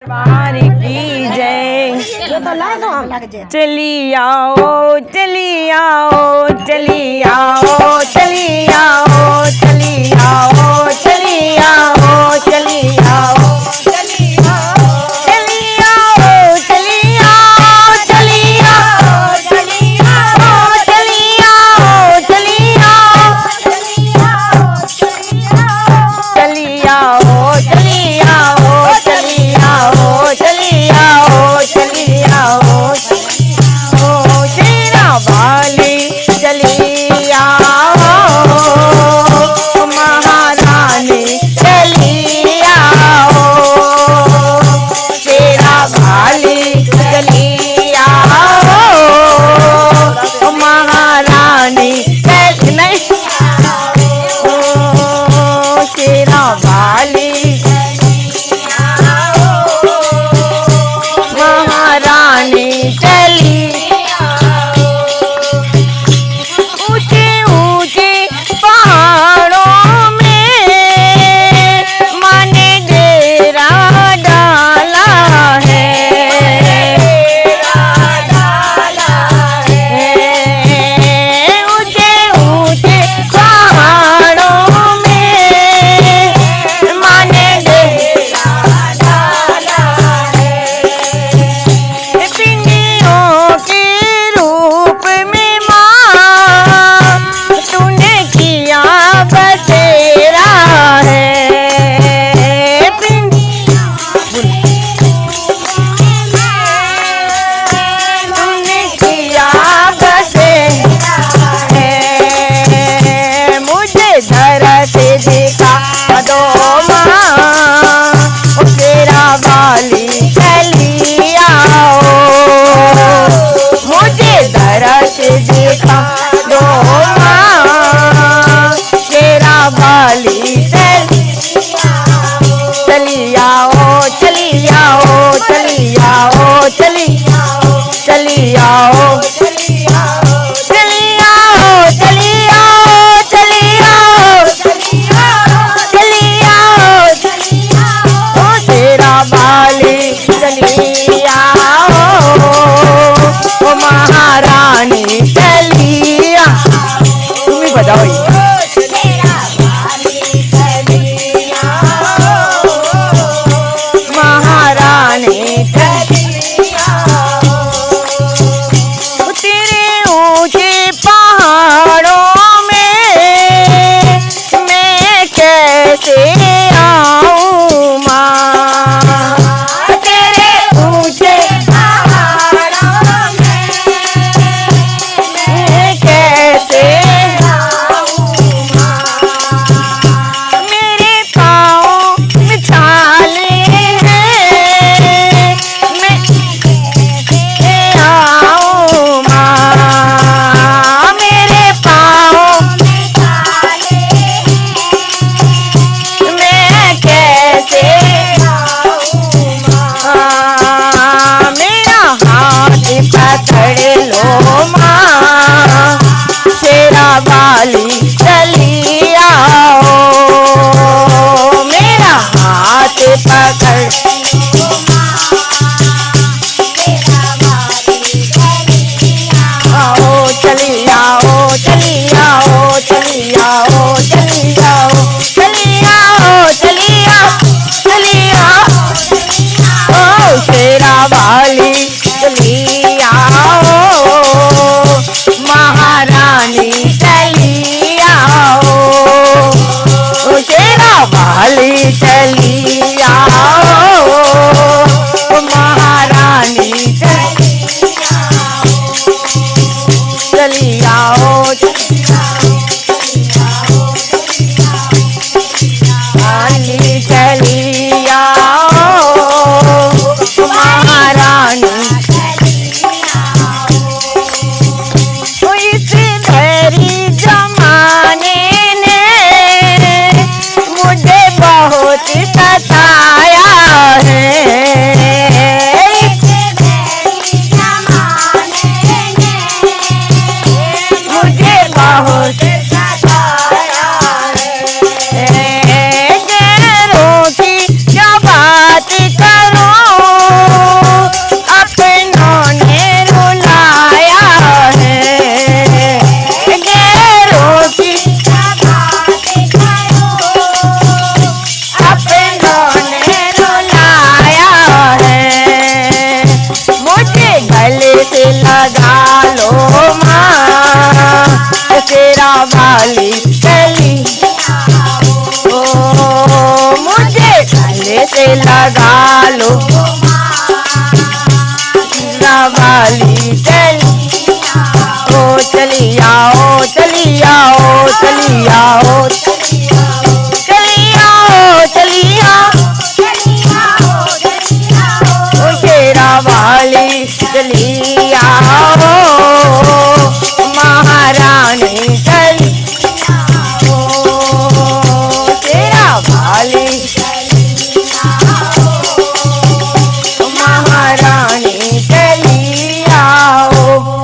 बाहर की जय। चली आओ चली आओ चली आओ चली आओ चली आओ चली आओ चली आओ देखा दो माँ तेरा बाली चली आओ चली आओ चली आओ चली चली आओ चली आओ चली आओ चली आओ चली आओ तेरा बाली चली आओ ओ महारानी चलिया। तुम्हें बताओ महारानी तेरे ऊंचे पहाड़ों में मैं कैसे आऊं माँ। तेरे ऊंचे पहाड़ों में मैं कैसे आऊं लगा लो हीरा वाली चली ओ चली आओ चली आओ चली आओ चली आओ चली आओ ओ शेरा वाली चली